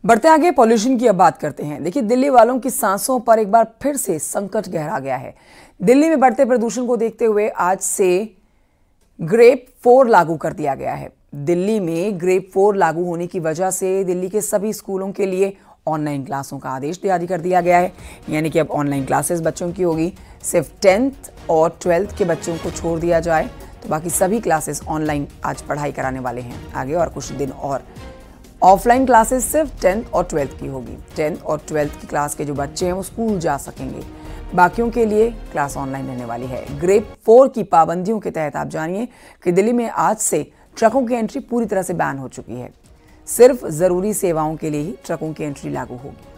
बढ़ते आगे पॉल्यूशन की अब बात करते हैं। देखिए, दिल्ली वालों की सांसों पर एक बार फिर से संकट गहरा गया है। दिल्ली में बढ़ते प्रदूषण को देखते हुए आज से ग्रेड 4 लागू कर दिया गया है। दिल्ली में ग्रेड 4 लागू होने की वजह से दिल्ली के सभी स्कूलों के लिए ऑनलाइन क्लासों का आदेश जारी कर दिया गया है। यानी कि अब ऑनलाइन क्लासेस बच्चों की होगी। सिर्फ 10th और 12th के बच्चों को छोड़ दिया जाए तो बाकी सभी क्लासेस ऑनलाइन आज पढ़ाई कराने वाले हैं आगे, और कुछ दिन और ऑफलाइन क्लासेस सिर्फ 10th और 12th की होगी। 10th और 12th की क्लास के जो बच्चे हैं वो स्कूल जा सकेंगे, बाकियों के लिए क्लास ऑनलाइन रहने वाली है। ग्रेड 4 की पाबंदियों के तहत आप जानिए कि दिल्ली में आज से ट्रकों की एंट्री पूरी तरह से बैन हो चुकी है। सिर्फ जरूरी सेवाओं के लिए ही ट्रकों की एंट्री लागू होगी।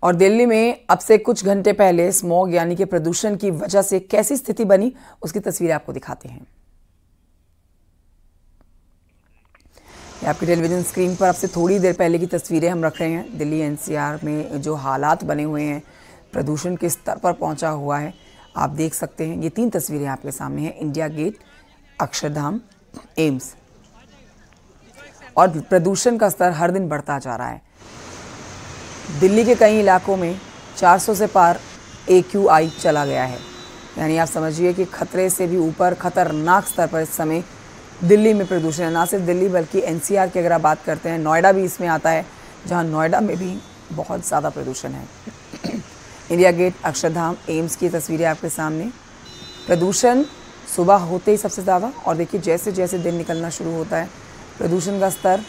और दिल्ली में अब से कुछ घंटे पहले स्मॉग यानी कि प्रदूषण की वजह से कैसी स्थिति बनी, उसकी तस्वीरें आपको दिखाते हैं। ये आपकी टेलीविजन स्क्रीन पर अब से थोड़ी देर पहले की तस्वीरें हम रख रहे हैं। दिल्ली एनसीआर में जो हालात बने हुए हैं, प्रदूषण के स्तर पर पहुंचा हुआ है, आप देख सकते हैं। ये 3 तस्वीरें आपके सामने हैं। इंडिया गेट, अक्षरधाम, एम्स। और प्रदूषण का स्तर हर दिन बढ़ता जा रहा है। दिल्ली के कई इलाकों में 400 से पार AQI चला गया है। यानी आप समझिए कि खतरे से भी ऊपर खतरनाक स्तर पर इस समय दिल्ली में प्रदूषण है। ना सिर्फ दिल्ली बल्कि एनसीआर की अगर आप बात करते हैं, नोएडा भी इसमें आता है, जहां नोएडा में भी बहुत ज़्यादा प्रदूषण है। इंडिया गेट, अक्षरधाम, एम्स की तस्वीरें आपके सामने। प्रदूषण सुबह होते ही सबसे ज़्यादा, और देखिए जैसे जैसे दिन निकलना शुरू होता है प्रदूषण का स्तर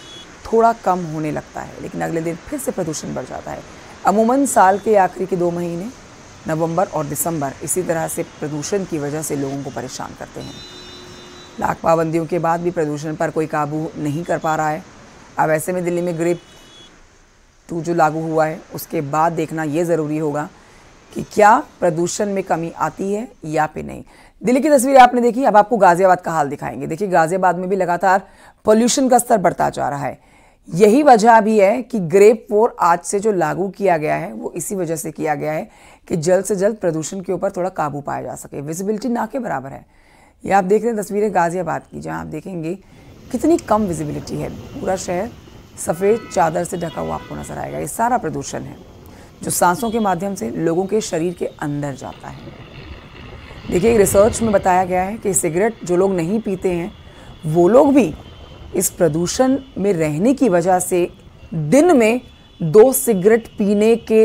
थोड़ा कम होने लगता है, लेकिन अगले दिन फिर से प्रदूषण बढ़ जाता है। अमूमन साल के आखिरी के 2 महीने नवंबर और दिसंबर इसी तरह से प्रदूषण की वजह से लोगों को परेशान करते हैं। लाख पाबंदियों के बाद भी प्रदूषण पर कोई काबू नहीं कर पा रहा है। अब ऐसे में दिल्ली में ग्रेड 2 जो लागू हुआ है उसके बाद देखना ये ज़रूरी होगा कि क्या प्रदूषण में कमी आती है या फिर नहीं। दिल्ली की तस्वीर आपने देखी, अब आपको गाजियाबाद का हाल दिखाएंगे। देखिए, गाजियाबाद में भी लगातार पोल्यूशन का स्तर बढ़ता जा रहा है। यही वजह भी है कि ग्रेड 4 आज से जो लागू किया गया है वो इसी वजह से किया गया है कि जल्द से जल्द प्रदूषण के ऊपर थोड़ा काबू पाया जा सके। विजिबिलिटी ना के बराबर है। ये आप देख रहे हैं तस्वीरें गाजियाबाद की, जहां आप देखेंगे कितनी कम विजिबिलिटी है। पूरा शहर सफ़ेद चादर से ढका हुआ आपको नजर आएगा। ये सारा प्रदूषण है जो सांसों के माध्यम से लोगों के शरीर के अंदर जाता है। देखिए, रिसर्च में बताया गया है कि सिगरेट जो लोग नहीं पीते हैं वो लोग भी इस प्रदूषण में रहने की वजह से दिन में 2 सिगरेट पीने के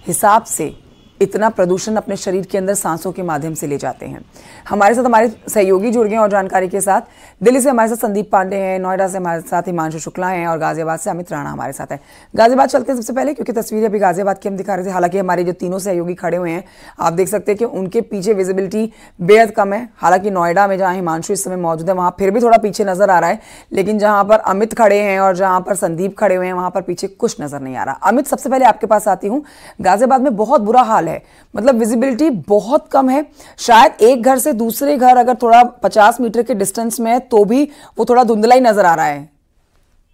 हिसाब से इतना प्रदूषण अपने शरीर के अंदर सांसों के माध्यम से ले जाते हैं। हमारे साथ हमारे सहयोगी जुड़ गए और जानकारी के साथ। दिल्ली से हमारे साथ संदीप पांडे हैं, नोएडा से हमारे साथ हिमांशु शुक्ला हैं, और गाजियाबाद से अमित राणा हमारे साथ है। गाजियाबाद चलते हैं सबसे पहले, क्योंकि तस्वीरें अभी गाजियाबाद की हम दिखा रहे थे। हालांकि हमारे जो तीनों सहयोगी खड़े हुए हैं, आप देख सकते हैं कि उनके पीछे विजिबिलिटी बेहद कम है। हालांकि नोएडा में जहाँ हिमांशु इस समय मौजूद है वहाँ फिर भी थोड़ा पीछे नजर आ रहा है, लेकिन जहाँ पर अमित खड़े हैं और जहाँ पर संदीप खड़े हुए हैं वहाँ पर पीछे कुछ नजर नहीं आ रहा। अमित, सबसे पहले आपके पास आती हूँ। गाजियाबाद में बहुत बुरा हाल है, मतलब विजिबिलिटी बहुत कम है। शायद एक घर से दूसरे घर अगर थोड़ा 50 मीटर के डिस्टेंस में है तो भी वो थोड़ा धुंधला ही नजर आ रहा है।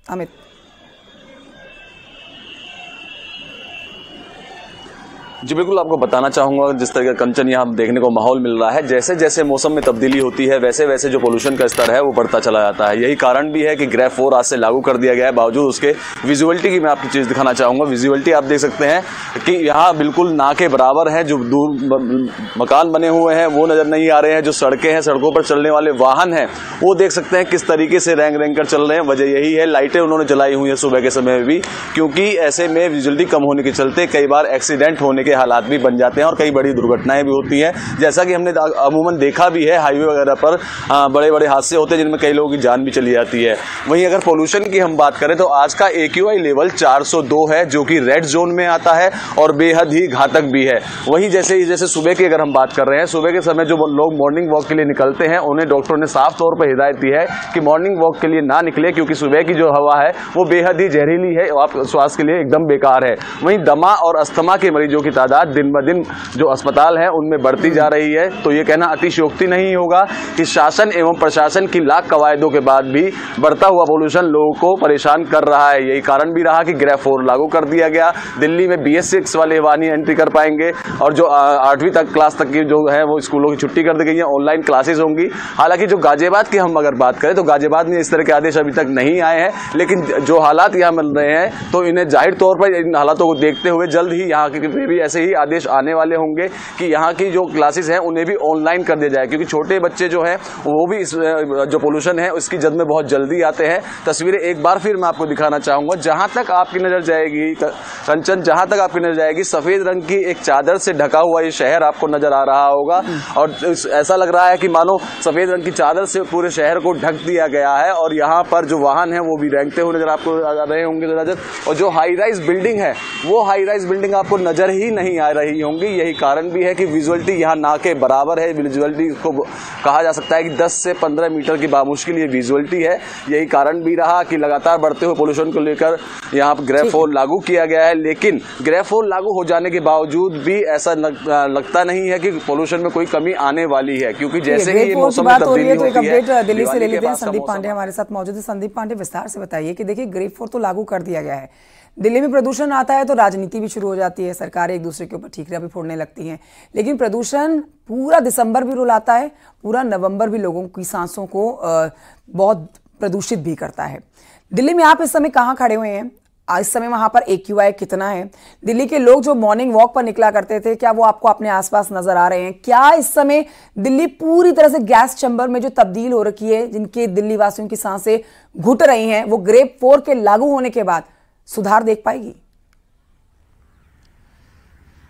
अमित, जी बिल्कुल, आपको बताना चाहूंगा जिस तरह का कंचन यहाँ देखने को माहौल मिल रहा है, जैसे जैसे मौसम में तब्दीली होती है वैसे वैसे जो पोल्यूशन का स्तर है वो बढ़ता चला जाता है। यही कारण भी है कि ग्रेड 4 आज से लागू कर दिया गया है। बावजूद उसके विजुअलिटी की मैं आपको चीज़ दिखाना चाहूँगा। विजुअलिटी आप देख सकते हैं कि यहाँ बिल्कुल ना के बराबर है। जो दूर मकान बने हुए हैं वो नज़र नहीं आ रहे हैं। जो सड़कें हैं, सड़कों पर चलने वाले वाहन हैं, वो देख सकते हैं किस तरीके से रेंग रेंग कर चल रहे हैं। वजह यही है, लाइटें उन्होंने जलाई हुई है सुबह के समय में भी, क्योंकि ऐसे में विजुअलिटी कम होने के चलते कई बार एक्सीडेंट होने के हालात भी बन जाते हैं और कई बड़ी दुर्घटनाएं भी होती हैं। जैसा कि हमने अमूमन देखा भी है, हाईवे वगैरह पर बड़े बड़े हादसे होते हैं जिनमें कई लोगों की जान भी चली जाती है। वहीं अगर पोल्यूशन की हम बात करें तो आज का AQI लेवल 402 है, जो कि रेड जोन में आता है और बेहद ही घातक भी है। वहीं जैसे सुबह की अगर हम बात कर रहे हैं, सुबह के समय जो लोग मॉर्निंग वॉक के लिए निकलते हैं उन्हें डॉक्टरों ने साफ तौर पर हिदायत दी है कि मॉर्निंग वॉक के लिए ना निकले, क्योंकि सुबह की जो हवा है वो बेहद ही जहरीली है और आप स्वास्थ्य के लिए एकदम बेकार है। वहीं दमा और अस्थमा के मरीजों की तादाद दिन ब दिन जो अस्पताल है उनमें बढ़ती जा रही है, तो ये कहना अतिशयोक्ति नहीं होगा कि शासन एवं प्रशासन की लाख कवायदों के बाद भी बढ़ता हुआ पोल्यूशन लोगों को परेशान कर रहा है। यही कारण भी रहा कि ग्रेड 4 लागू कर दिया गया। दिल्ली में BS6 वाले वाहन एंट्री कर पाएंगे और जो 8वीं तक क्लास तक की जो है वो स्कूलों की छुट्टी कर दी गई है, ऑनलाइन क्लासेस होंगी। हालांकि जो गाजियाबाद की हम अगर बात करें तो गाजियाबाद में इस तरह के आदेश अभी तक नहीं आए हैं, लेकिन जो हालात यहाँ मिल रहे हैं तो इन्हें जाहिर तौर पर इन हालातों को देखते हुए जल्द ही यहाँ के भी ऐसे ही आदेश आने वाले होंगे कि यहाँ की जो क्लासेस हैं उन्हें भी ऑनलाइन कर दिया जाए, क्योंकि छोटे बच्चे जो हैं वो भी इस जो पोल्यूशन है उसकी जद में बहुत जल्दी आते हैं। तस्वीरें एक बार फिर मैं आपको दिखाना चाहूंगा। जहां तक आपकी नजर जाएगी कंचन, जहां तक आपकी नजर जाएगी सफेद रंग की एक चादर से ढका हुआ ये शहर आपको नजर आ रहा होगा और ऐसा लग रहा है कि मानो सफेद रंग की चादर से पूरे शहर को ढक दिया गया है और यहाँ पर जो वाहन है वो भी रेंगते हुए नजर आपको आ रहे होंगे नजर, और जो हाई राइज बिल्डिंग है वो हाई राइज बिल्डिंग आपको नजर ही नहीं आ रही होंगी। यही कारण भी है कि विजुअलिटी यहाँ ना के बराबर है। विजुअलिटी को कहा जा सकता है कि 10 से 15 मीटर की बामुश्किल ये विजुअलिटी है। यही कारण भी रहा कि लगातार बढ़ते हुए पोल्यूशन को लेकर यहाँ पर ग्रेड 4 लागू किया गया है, लेकिन ग्रेड 4 लागू हो जाने के बावजूद भी ऐसा लगता नहीं है कि पोल्यूशन में कोई कमी आने वाली है, क्योंकि जैसे ही ये मौसम में तब्दीली होती है। अपडेट दिल्ली से ले लेते हैं, संदीप पांडे हमारे साथ मौजूद है। संदीप पांडे, विस्तार से बताइए कि देखिए ग्रेड 4 तो लागू कर दिया गया है, दिल्ली में प्रदूषण आता है तो राजनीति भी शुरू हो जाती है, सरकारें एक दूसरे के ऊपर ठीकरियां भी फोड़ने लगती हैं, लेकिन प्रदूषण पूरा दिसंबर भी रुलाता है, पूरा नवंबर भी लोगों की सांसों को बहुत प्रदूषित भी करता है। दिल्ली में आप इस समय कहाँ खड़े हुए हैं? इस समय वहां पर AQI कितना है? दिल्ली के लोग जो मॉर्निंग वॉक पर निकला करते थे, क्या वो आपको अपने आसपास नजर आ रहे हैं? क्या इस समय दिल्ली पूरी तरह से गैस चैम्बर में जो तब्दील हो रखी है, जिनके दिल्ली वासियों की सांसें घुट रही हैं, वो ग्रेड 4 के लागू होने के बाद सुधार देख पाएगी?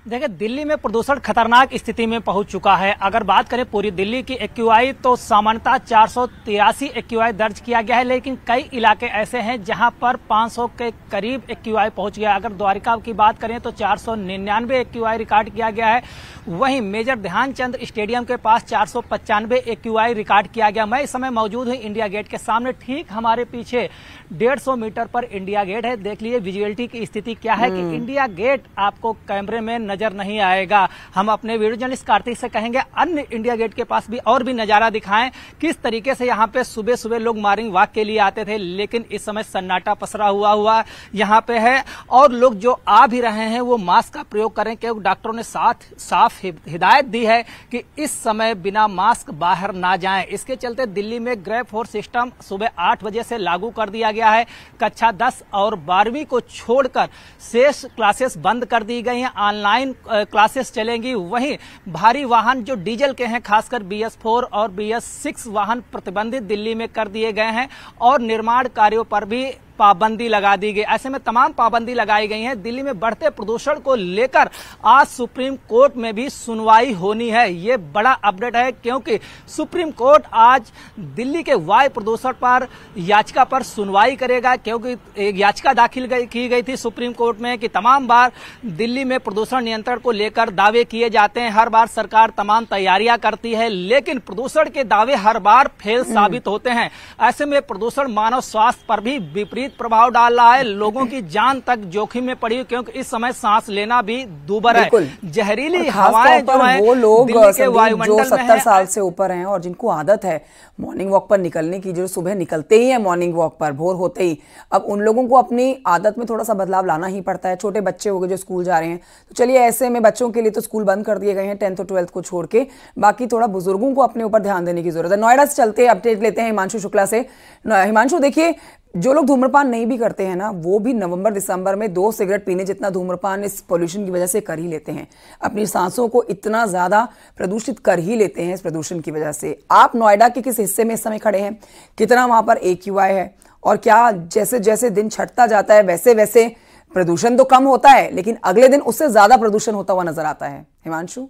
देखिए, दिल्ली में प्रदूषण खतरनाक स्थिति में पहुंच चुका है। अगर बात करें पूरी दिल्ली की AQI तो सामान्यतः 483 AQI दर्ज किया गया है, लेकिन कई इलाके ऐसे हैं जहां पर 500 के करीब AQI पहुंच गया। अगर द्वारिका की बात करें तो 499 AQI रिकॉर्ड किया गया है। वहीं मेजर ध्यानचंद स्टेडियम के पास 495 AQI रिकॉर्ड किया गया। मैं इस समय मौजूद हूं इंडिया गेट के सामने, ठीक हमारे पीछे 150 मीटर पर इंडिया गेट है। देख लीजिए विजुअलिटी की स्थिति क्या है कि इंडिया गेट आपको कैमरे में नजर नहीं आएगा। हम अपने वीडियो जर्नलिस्ट कार्तिक से कहेंगे अन्य इंडिया गेट के पास भी और भी नजारा दिखाएं, किस तरीके से यहाँ पे सुबह सुबह लोग मॉर्निंग वॉक के लिए आते थे, लेकिन इस समय सन्नाटा पसरा हुआ यहाँ पे है। और लोग जो आ भी रहे हैं वो मास्क का प्रयोग करें, क्योंकि डॉक्टरों ने साफ हिदायत दी है कि इस समय बिना मास्क बाहर ना जाएं। इसके चलते दिल्ली में ग्रेड 4 सिस्टम सुबह 8 बजे से लागू कर दिया गया है। कक्षा 10 और 12वीं को छोड़कर शेष क्लासेस बंद कर दी गई हैं, ऑनलाइन क्लासेस चलेंगी। वहीं भारी वाहन जो डीजल के हैं, खासकर BS4 और BS6 वाहन प्रतिबंधित दिल्ली में कर दिए गए हैं और निर्माण कार्यों पर भी पाबंदी लगा दी गई। ऐसे में तमाम पाबंदी लगाई गई है। दिल्ली में बढ़ते प्रदूषण को लेकर आज सुप्रीम कोर्ट में भी सुनवाई होनी है। ये बड़ा अपडेट है, क्योंकि सुप्रीम कोर्ट आज दिल्ली के वायु प्रदूषण पर याचिका पर सुनवाई करेगा, क्योंकि एक याचिका दाखिल की गई थी सुप्रीम कोर्ट में कि तमाम बार दिल्ली में प्रदूषण नियंत्रण को लेकर दावे किए जाते हैं, हर बार सरकार तमाम तैयारियां करती है, लेकिन प्रदूषण के दावे हर बार फेल साबित होते हैं। ऐसे में प्रदूषण मानव स्वास्थ्य पर भी विपरीत प्रभाव डाल रहा है, लोगों की जान तक जोखिम में पड़ी, क्योंकि इस समय सांस लेना भी दूभर है। जहरीली हवाएं जो हैं वो लोग के वायुमंडल जो 70 साल से ऊपर हैं और जिनको आदत है मॉर्निंग वॉक पर निकलने की, जो सुबह निकलते ही है मॉर्निंग वॉक पर भोर होते ही, अब उन लोगों को अपनी आदत में थोड़ा सा बदलाव लाना ही पड़ता है। छोटे बच्चे हो गए जो स्कूल जा रहे हैं, तो चलिए ऐसे में बच्चों के लिए तो स्कूल बंद कर दिए गए हैं 10th और 12th को छोड़ के, बाकी थोड़ा बुजुर्गों को अपने ऊपर ध्यान देने की जरूरत है। नोएडा से चलते अपडेट लेते हैं हिमांशु शुक्ला से। हिमांशु, देखिए जो लोग धूम्रपान नहीं भी करते हैं ना, वो भी नवंबर दिसंबर में 2 सिगरेट पीने जितना धूम्रपान इस पोल्यूशन की वजह से कर ही लेते हैं, अपनी सांसों को इतना ज्यादा प्रदूषित कर ही लेते हैं इस प्रदूषण की वजह से। आप नोएडा के किस हिस्से में इस समय खड़े हैं? कितना वहां पर AQI है? और क्या जैसे जैसे दिन छटता जाता है वैसे वैसे प्रदूषण तो कम होता है, लेकिन अगले दिन उससे ज्यादा प्रदूषण होता हुआ नजर आता है? हिमांशु।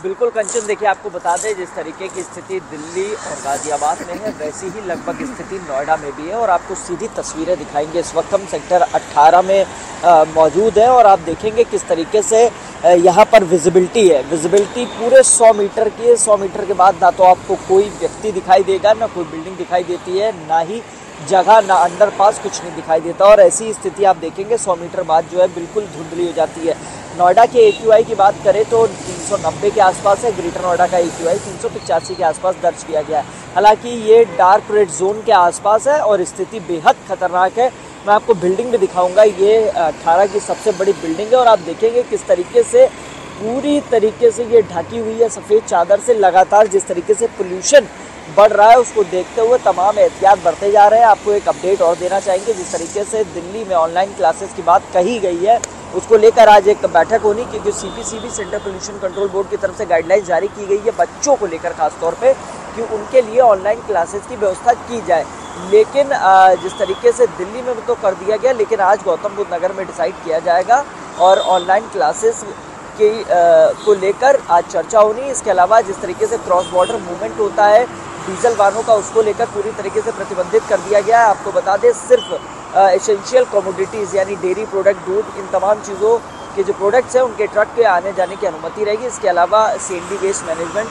बिल्कुल कंचन, देखिए आपको बता दें जिस तरीके की स्थिति दिल्ली और गाजियाबाद में है, वैसी ही लगभग स्थिति नोएडा में भी है। और आपको सीधी तस्वीरें दिखाएंगे। इस वक्त हम सेक्टर 18 में मौजूद है और आप देखेंगे किस तरीके से यहाँ पर विजिबिलिटी है। विजिबिलिटी पूरे 100 मीटर की है। 100 मीटर के बाद ना तो आपको कोई व्यक्ति दिखाई देगा, ना कोई बिल्डिंग दिखाई देती है, ना ही जगह ना अंडरपास, कुछ नहीं दिखाई देता। और ऐसी स्थिति आप देखेंगे 100 मीटर बाद जो है बिल्कुल धुंधली हो जाती है। नोएडा के AQI की बात करें तो 390 के आसपास है, ग्रेटर नोएडा का AQI 385 के आसपास दर्ज किया गया है। हालांकि ये डार्क रेड जोन के आसपास है और स्थिति बेहद खतरनाक है। मैं आपको बिल्डिंग भी दिखाऊंगा, ये 18 की सबसे बड़ी बिल्डिंग है और आप देखेंगे किस तरीके से पूरी तरीके से ये ढकी हुई है सफ़ेद चादर से। लगातार जिस तरीके से पोल्यूशन बढ़ रहा है उसको देखते हुए तमाम एहतियात बरते जा रहे हैं। आपको एक अपडेट और देना चाहेंगे, जिस तरीके से दिल्ली में ऑनलाइन क्लासेस की बात कही गई है उसको लेकर आज एक बैठक होनी, क्योंकि CPCB central pollution control board की तरफ से गाइडलाइंस जारी की गई है बच्चों को लेकर खासतौर पे कि उनके लिए ऑनलाइन क्लासेस की व्यवस्था की जाए। लेकिन जिस तरीके से दिल्ली में तो कर दिया गया, लेकिन आज गौतम बुद्ध नगर में डिसाइड किया जाएगा और ऑनलाइन क्लासेस को लेकर आज चर्चा होनी। इसके अलावा जिस तरीके से क्रॉस बॉर्डर मूवमेंट होता है डीजल वाहनों का, उसको लेकर पूरी तरीके से प्रतिबंधित कर दिया गया है। आपको बता दें सिर्फ एसेंशियल कमोडिटीज़ यानी डेयरी प्रोडक्ट, दूध, इन तमाम चीज़ों के जो प्रोडक्ट्स हैं उनके ट्रक के आने जाने की अनुमति रहेगी। इसके अलावा CND वेस्ट मैनेजमेंट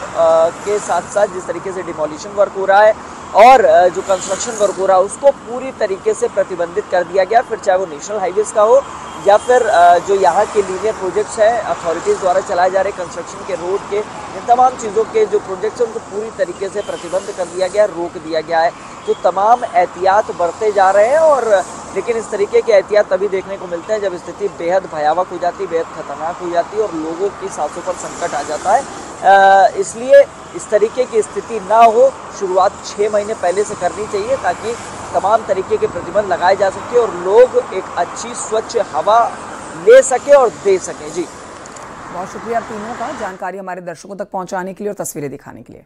के साथ साथ जिस तरीके से डिमोलिशन वर्क हो रहा है और जो कंस्ट्रक्शन वर्क हो रहा है उसको पूरी तरीके से प्रतिबंधित कर दिया गया। फिर चाहे वो नेशनल हाईवेज़ का हो या फिर जो यहाँ के लीनियर प्रोजेक्ट्स हैं अथॉरिटीज़ द्वारा चलाए जा रहे कंस्ट्रक्शन के, रोड के, इन तमाम चीज़ों के जो प्रोजेक्ट्स हैं उनको पूरी तरीके से प्रतिबंध कर दिया गया, रोक दिया गया है। तो तमाम एहतियात बरते जा रहे हैं और लेकिन इस तरीके के एहतियात तभी देखने को मिलते हैं जब स्थिति बेहद भयावह हो जाती है, बेहद खतरनाक हो जाती है और लोगों की सांसों पर संकट आ जाता है। इसलिए इस तरीके की स्थिति ना हो, शुरुआत 6 महीने पहले से करनी चाहिए ताकि तमाम तरीके के प्रतिबंध लगाए जा सके और लोग एक अच्छी स्वच्छ हवा ले सके और दे सकें। जी बहुत शुक्रिया आप तीनों का जानकारी हमारे दर्शकों तक पहुंचाने के लिए और तस्वीरें दिखाने के लिए।